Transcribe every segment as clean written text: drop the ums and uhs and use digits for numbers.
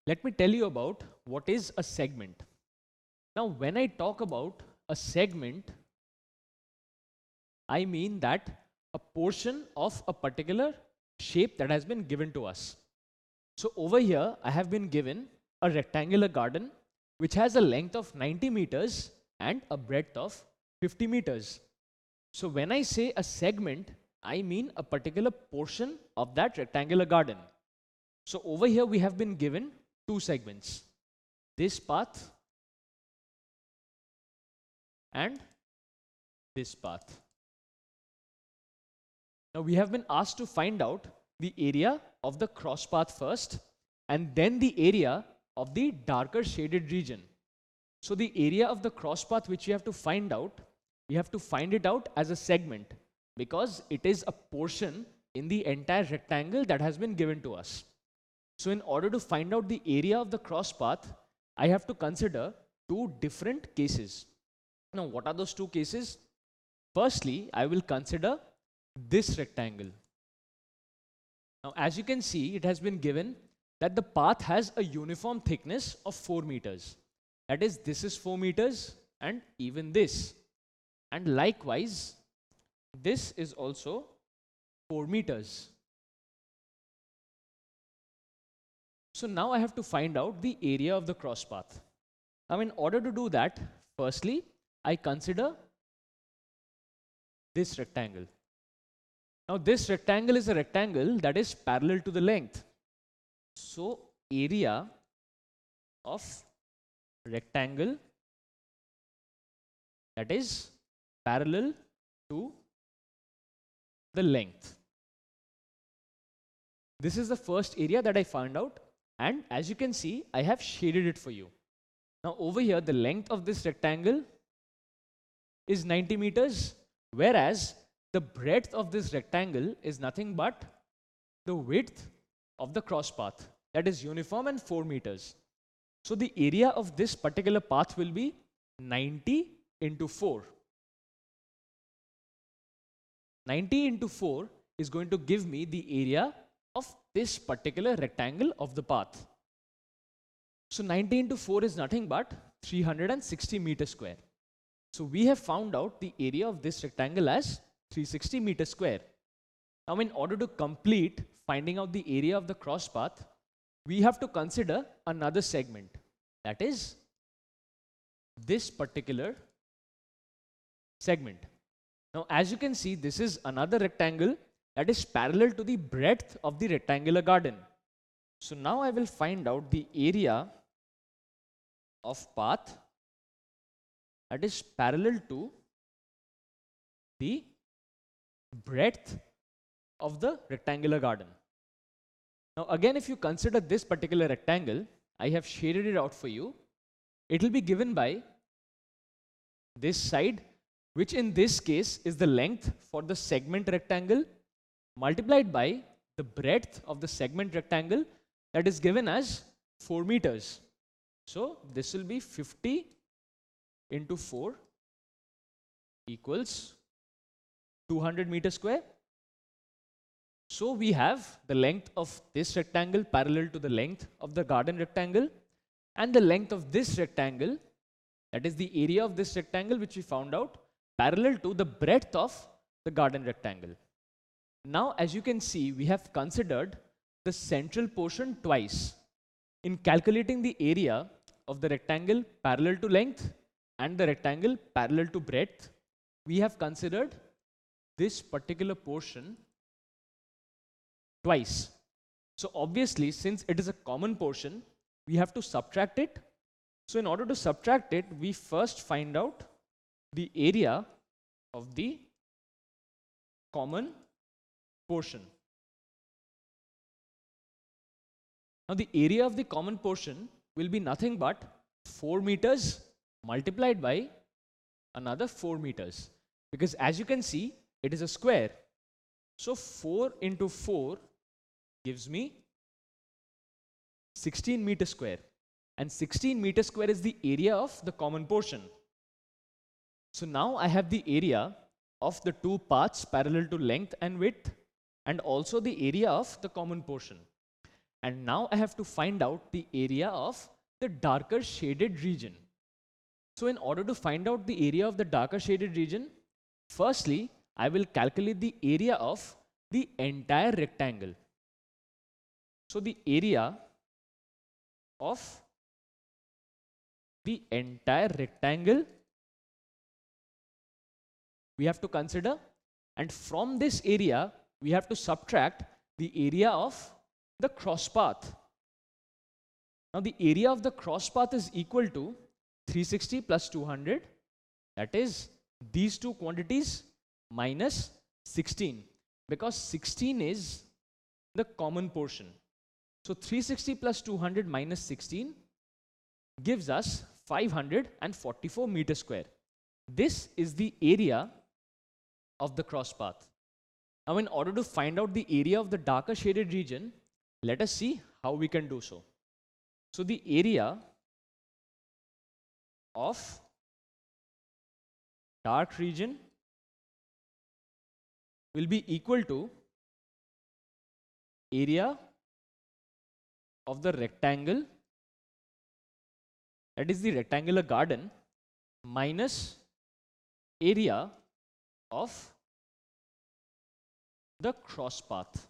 let me tell you about what is a segment. Now, when I talk about a segment, I mean that a portion of a particular shape that has been given to us. So over here, I have been given a rectangular garden which has a length of 90 meters and a breadth of 50 meters. So when I say a segment, I mean a particular portion of that rectangular garden. So over here, we have been given two segments, this path and this path. Now we have been asked to find out the area of the cross path first and then the area of the darker shaded region. So the area of the cross path which we have to find out, we have to find it out as a segment because it is a portion in the entire rectangle that has been given to us. So in order to find out the area of the cross path, I have to consider two different cases. Now what are those two cases? Firstly, I will consider this rectangle. Now as you can see, it has been given that the path has a uniform thickness of 4 meters. That is, this is 4 meters and even this. And likewise, this is also 4 meters. So now I have to find out the area of the cross path. Now in order to do that, firstly, I consider this rectangle. Now this rectangle is a rectangle that is parallel to the length. So area of rectangle that is parallel to the length. This is the first area that I found out, and as you can see, I have shaded it for you. Now over here, the length of this rectangle is 90 meters, whereas the breadth of this rectangle is nothing but the width of the cross path, that is uniform and 4 meters. So the area of this particular path will be 90 into 4. 90 into 4 is going to give me the area of this particular rectangle of the path. So 90 into 4 is nothing but 360 meters square. So we have found out the area of this rectangle as 360 meters square. Now in order to complete finding out the area of the cross path, we have to consider another segment, that is this particular segment. Now as you can see, this is another rectangle that is parallel to the breadth of the rectangular garden. So now I will find out the area of path that is parallel to the breadth of the rectangular garden. Now again, if you consider this particular rectangle, I have shaded it out for you. It will be given by this side, which in this case is the length for the segment rectangle multiplied by the breadth of the segment rectangle, that is given as 4 meters. So this will be 50 into 4 equals 200 meters square. So we have the length of this rectangle parallel to the length of the garden rectangle and the length of this rectangle, that is the area of this rectangle which we found out, parallel to the breadth of the garden rectangle. Now as you can see, we have considered the central portion twice. In calculating the area of the rectangle parallel to length and the rectangle parallel to breadth, we have considered this particular portion twice. So obviously, since it is a common portion, we have to subtract it. So in order to subtract it, we first find out the area of the common portion. Now the area of the common portion will be nothing but 4 meters multiplied by another 4 meters, because as you can see, it is a square. So 4 into 4 gives me 16 meters square, and 16 meters square is the area of the common portion. So now I have the area of the two paths parallel to length and width, and also the area of the common portion. And now I have to find out the area of the darker shaded region. So in order to find out the area of the darker shaded region, firstly, I will calculate the area of the entire rectangle. So the area of the entire rectangle we have to consider, and from this area we have to subtract the area of the cross path. Now the area of the cross path is equal to 360 plus 200, that is these two quantities minus 16, because 16 is the common portion. So 360 plus 200 minus 16 gives us 544 meters square. This is the area of the cross path. Now in order to find out the area of the darker shaded region, let us see how we can do so. So the area of dark region will be equal to area of the rectangle, that is the rectangular garden, minus area of the cross path.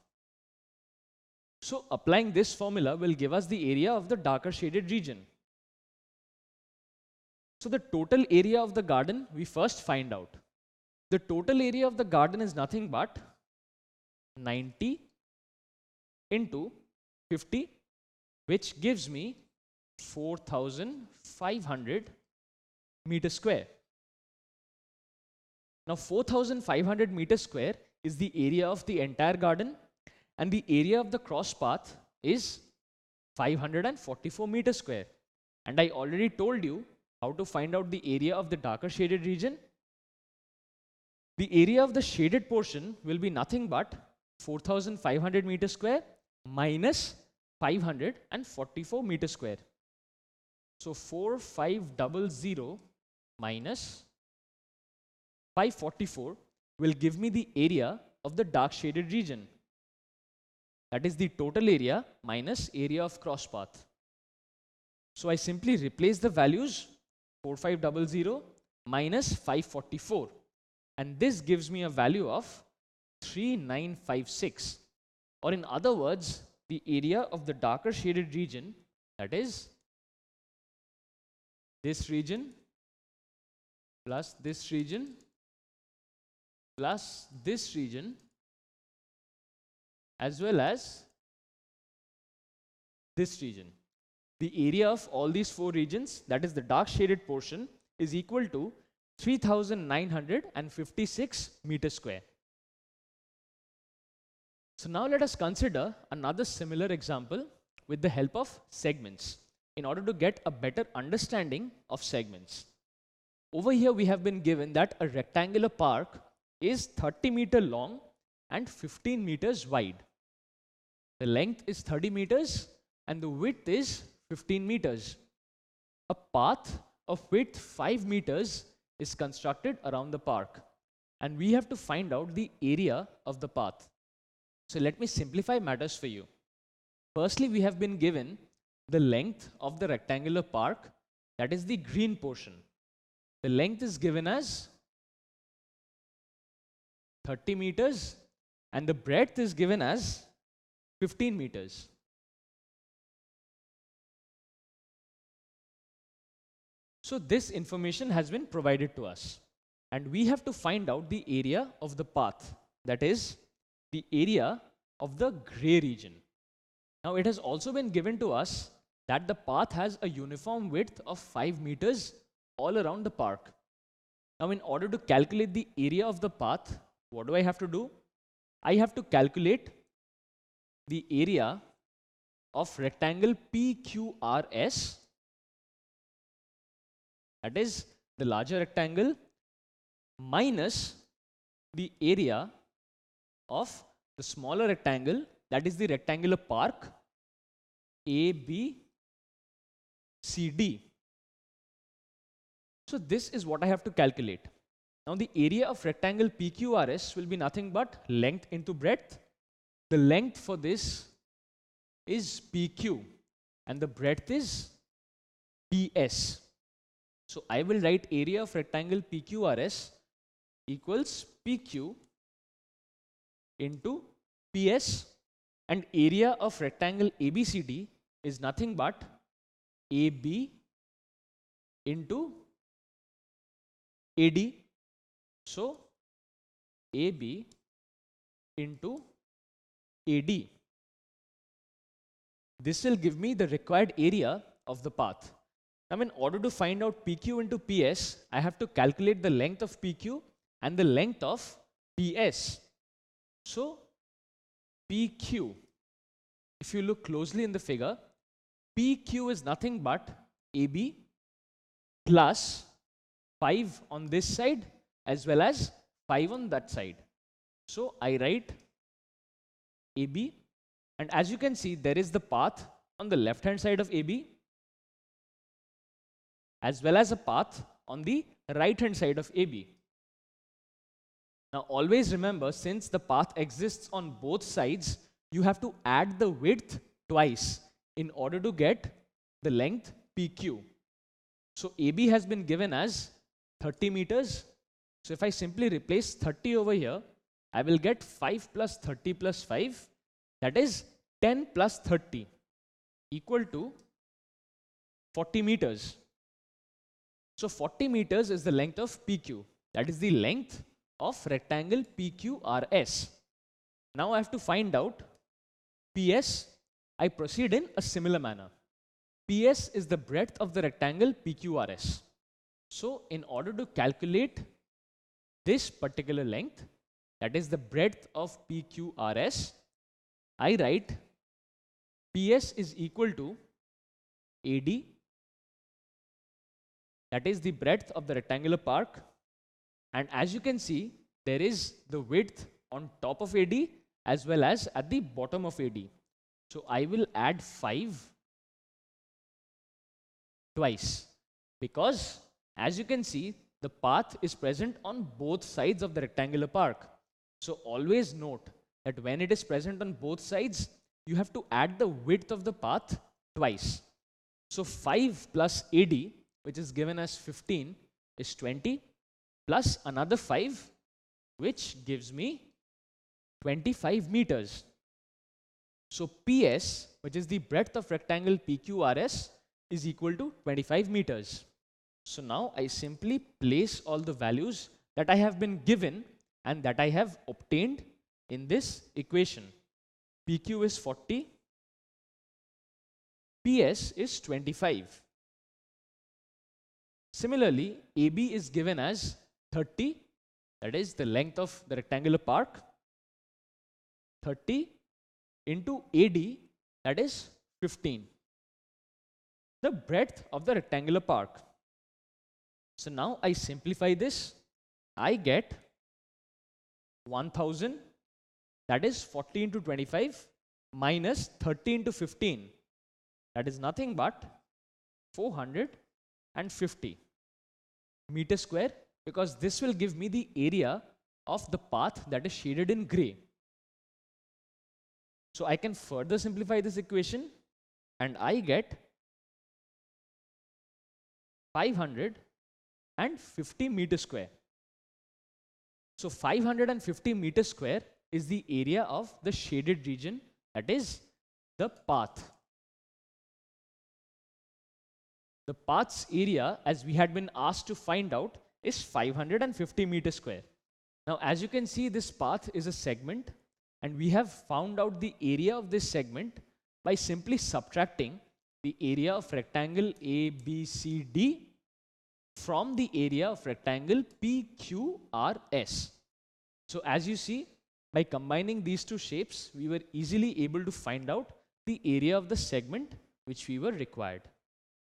So applying this formula will give us the area of the darker shaded region. So the total area of the garden we first find out. The total area of the garden is nothing but 90 into 50, which gives me 4,500 meters square. Now 4,500 meters square is the area of the entire garden, and the area of the cross path is 544 meters square. And I already told you how to find out the area of the darker shaded region. The area of the shaded portion will be nothing but 4,500 meters square minus 544 meters square. So 4500 minus 544 will give me the area of the dark shaded region. That is the total area minus area of cross path. So I simply replace the values, 4500 minus 544, and this gives me a value of 3956, or in other words, the area of the darker shaded region, that is this region plus this region plus this region, as well as this region. The area of all these four regions, that is the dark shaded portion, is equal to 3,956 meters square. So now let us consider another similar example with the help of segments in order to get a better understanding of segments. Over here we have been given that a rectangular park is 30 meters long and 15 meters wide. The length is 30 meters and the width is 15 meters. A path of width 5 meters is constructed around the park, and we have to find out the area of the path. So let me simplify matters for you. Firstly, we have been given the length of the rectangular park, that is the green portion. The length is given as 30 meters and the breadth is given as 15 meters. So this information has been provided to us, and we have to find out the area of the path, that is the area of the gray region. Now it has also been given to us that the path has a uniform width of 5 meters all around the park. Now in order to calculate the area of the path, what do I have to do? I have to calculate the area of rectangle PQRS, that is the larger rectangle, minus the area of the smaller rectangle, that is the rectangular park ABCD. So this is what I have to calculate. Now the area of rectangle PQRS will be nothing but length into breadth. The length for this is PQ and the breadth is PS. So I will write area of rectangle PQRS equals PQ into PS, and area of rectangle ABCD is nothing but AB into AD. So AB into AD. This will give me the required area of the path. Now, in order to find out PQ into PS, I have to calculate the length of PQ and the length of PS. So PQ, if you look closely in the figure, PQ is nothing but AB plus 5 on this side as well as 5 on that side. So I write AB, and as you can see, there is the path on the left hand side of AB as well as a path on the right hand side of AB. Now always remember, since the path exists on both sides, you have to add the width twice in order to get the length PQ. So AB has been given as 30 meters. So if I simply replace 30 over here, I will get 5 plus 30 plus 5, that is 10 plus 30 equal to 40 meters. So 40 meters is the length of PQ. That is the length of rectangle PQRS. Now I have to find out PS. I proceed in a similar manner. PS is the breadth of the rectangle PQRS. So in order to calculate this particular length, that is the breadth of PQRS, I write PS is equal to AD, that is the breadth of the rectangular park, and as you can see, there is the width on top of AD as well as at the bottom of AD. So I will add 5 twice, because as you can see, the path is present on both sides of the rectangular park. So always note that when it is present on both sides, you have to add the width of the path twice. So 5 plus AD, which is given as 15, is 20, plus another 5, which gives me 25 meters. So PS, which is the breadth of rectangle PQRS, is equal to 25 meters. So now I simply place all the values that I have been given and that I have obtained in this equation. PQ is 40, PS is 25. Similarly, AB is given as 30, that is the length of the rectangular park, 30 into AD, that is 15, the breadth of the rectangular park. So now I simplify this, I get 1000, that is 40 into 25, minus 30 into 15, that is nothing but 450 meter square, because this will give me the area of the path that is shaded in gray. So I can further simplify this equation and I get 550 meter square. So 550 meter square is the area of the shaded region, that is the path. The path's area, as we had been asked to find out, is 550 meters square. Now, as you can see, this path is a segment, and we have found out the area of this segment by simply subtracting the area of rectangle ABCD from the area of rectangle PQRS. So, as you see, by combining these two shapes, we were easily able to find out the area of the segment which we were required.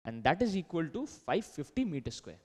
And that is equal to 550 meters square.